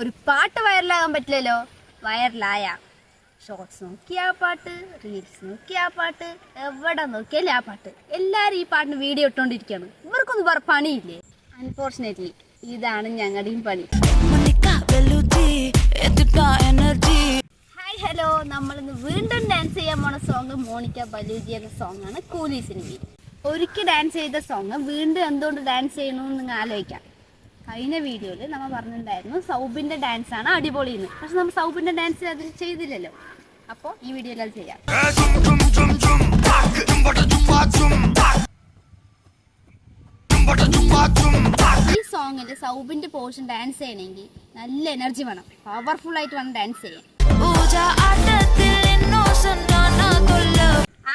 ഒരു പാട്ട് വൈറലാകാൻ പറ്റില്ലല്ലോ. വൈറലായ ഷോർട്സ് നോക്കി ആ പാട്ട്, റീൽസ് നോക്കി ആ പാട്ട്, എവിടെ നോക്കിയാലും ആ പാട്ട്. എല്ലാവരും ഈ പാട്ടിന് വീഡിയോ ഇട്ടുകൊണ്ടിരിക്കുകയാണ്. ഇവർക്കൊന്നും വേറെ പണിയില്ലേ? അൺഫോർച്ചുനേറ്റ്ലി ഇതാണ് ഞങ്ങളുടെയും പണി. ഹായ് ഹലോ, നമ്മളിന്ന് വീണ്ടും ഡാൻസ് ചെയ്യാൻ പോണ സോങ് മോണിക്ക ബലൂജി എന്ന സോങ്ങാണ്. കൂലി സിനിമയിൽ ഒരിക്കൽ ഡാൻസ് ചെയ്ത സോങ് വീണ്ടും എന്തുകൊണ്ട് ഡാൻസ് ചെയ്യണമെന്ന് നിങ്ങൾ ആലോചിക്കാം. കഴിഞ്ഞ വീഡിയോയിൽ നമ്മൾ പറഞ്ഞിട്ടുണ്ടായിരുന്നു സൗബിൻ്റെ ഡാൻസാണ് അടിപൊളിയെന്ന്. പക്ഷെ നമ്മൾ സൗബിൻ്റെ ഡാൻസ് അതിൽ ചെയ്തില്ലല്ലോ. അപ്പോൾ ഈ വീഡിയോയിൽ അത് ചെയ്യാം. ഈ സോങ്ങിൽ സൗബിൻ്റെ പോർഷൻ ഡാൻസ് ചെയ്യണമെങ്കിൽ നല്ല എനർജി വേണം, പവർഫുൾ ആയിട്ട് വേണം ഡാൻസ് ചെയ്യാൻ.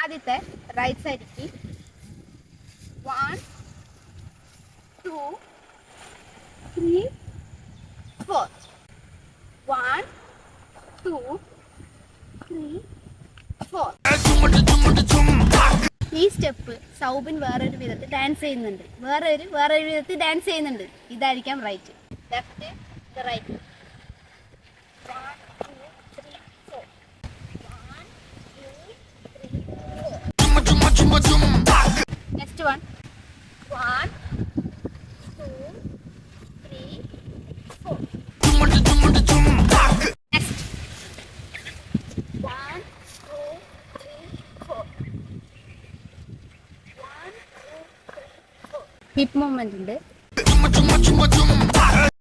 ആദ്യത്തെ റൈറ്റ് സൈഡിലേക്ക് 1 2 3 4 1 2 3 4. ഈ സ്റ്റെപ്പ് സൗബിൻ വേറൊരു വിധത്തിൽ ഡാൻസ് ചെയ്യുന്നുണ്ട്, വേറൊരു വിധത്തിൽ ഡാൻസ് ചെയ്യുന്നുണ്ട്. ഇതായിരിക്കാം right. Left right 1 2 3 4 1 2 3 4. Next one 1 2 3 4. Next 1 2 3 4 1 2 3 4. Hip movement ഉണ്ട്.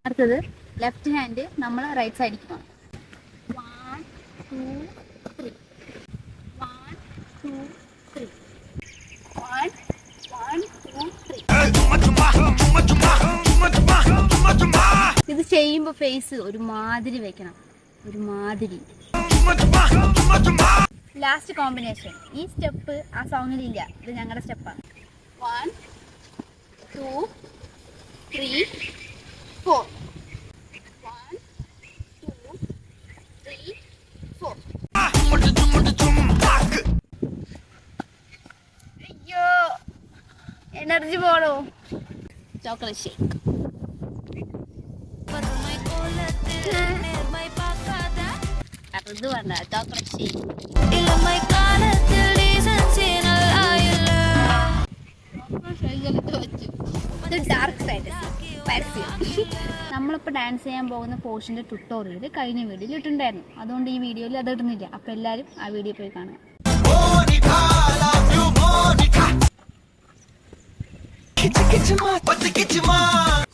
അടുത്തത് ലെഫ്റ്റ് ഹാൻഡ് നമ്മൾ റൈറ്റ് സൈഡിലേക്ക് പോകണം. 1 2 3 1 2 3 1 1 2 3. ഇത് ചെയ്യുമ്പോൾ ഫേസ് ഒരു മാതിരി വെക്കണം, ഒരു മാതിരി. Last combination. ഈ സ്റ്റെപ്പ് ആ സോങ്ങിലില്ല, ഇത് ഞങ്ങളുടെ സ്റ്റെപ്പാണ്. 1 2 3 4 1 2 3 4. അയ്യോ, എനർജി പോണോ. Chocolate shake. അത് വേണ്ട, ചോക്ലേറ്റ് ഷേക്ക്. ഡാർക്ക് സൈഡ് നമ്മളിപ്പോൾ ഡാൻസ് ചെയ്യാൻ പോകുന്ന പോർഷൻ്റെ ട്യൂട്ടോറിയൽ കഴിഞ്ഞ വീഡിയോയിൽ ഇട്ടിട്ടുണ്ടായിരുന്നു. അതുകൊണ്ട് ഈ വീഡിയോയിൽ അത് ഇടുന്നില്ല. അപ്പോൾ എല്ലാവരും ആ വീഡിയോ പോയി കാണുക.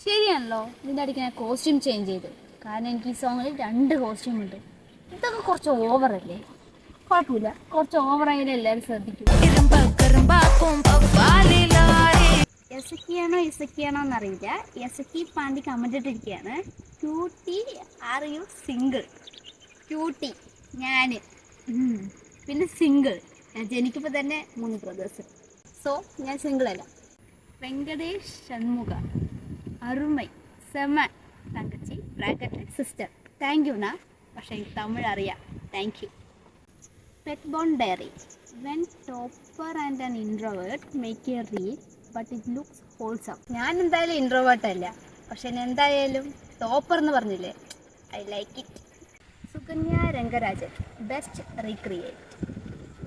ശരിയാണല്ലോ, ഇതിൻ്റെ ഇടയ്ക്ക് ഞാൻ കോസ്റ്റ്യൂം ചേഞ്ച് ചെയ്തു. കാരണം എനിക്ക് ഈ സോങ്ങിൽ 2 കോസ്റ്റ്യൂം ഉണ്ട്. ഇതൊക്കെ കുറച്ച് ഓവറല്ലേ? കുഴപ്പമില്ല, കുറച്ച് ഓവറായാലും എല്ലാവരും ശ്രദ്ധിക്കും. എസക്കിയാണോ എന്നറിയില്ല. എസക്കി പാണ്ടി കമന്റ് ഇട്ടിരിക്കുകയാണ്. Cutie are you single? Cutie ഞാൻ, പിന്നെ സിംഗിൾ. ഞാൻ ജനിക്കുമ്പോൾ തന്നെ 3 ബ്രദേഴ്സ്. സോ ഞാൻ സിംഗിൾ അല്ല. വെങ്കടേഷ് ഷൺമുഖ അരുമൈ സെമ തങ്കച്ചി ബ്രാക്കറ്റ് സിസ്റ്റർ. താങ്ക് യുനാ, പക്ഷേ എനിക്ക് തമിഴ് അറിയാം. Thank you. Pet born diary. When topper and an introvert make a reel but it looks wholesome. ഞാൻ എന്തായാലും ഇൻട്രോവേർട്ട് അല്ല, പക്ഷെ എന്തായാലും ടോപ്പർ എന്ന് പറഞ്ഞില്ലേ, I like it. Sukanya Rangarajan best recreate.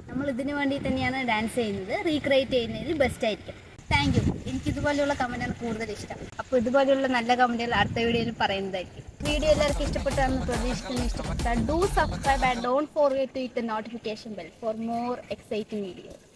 നമ്മൾ ഇതിനു വേണ്ടി തന്നെയാണ് ഡാൻസ് ചെയ്യുന്നത്. റീക്രിയേറ്റ് ചെയ്യുന്നതിൽ ബെസ്റ്റ് ആയിരിക്കും. Thank you. എനിക്ക് ഇതുപോലെയുള്ള കമൻറ്റാണ് കൂടുതൽ ഇഷ്ടം. അപ്പോൾ ഇതുപോലെയുള്ള നല്ല കമൻറ്റുകൾ അടുത്ത വീഡിയോയിൽ പറയുന്നതായിരിക്കും. വീഡിയോ എല്ലാവർക്കും ഇഷ്ടപ്പെട്ടാണെന്ന് പ്രതീക്ഷിക്കുന്നു. ഇഷ്ടപ്പെട്ടാൽ do subscribe and don't forget to hit the notification bell for more exciting videos.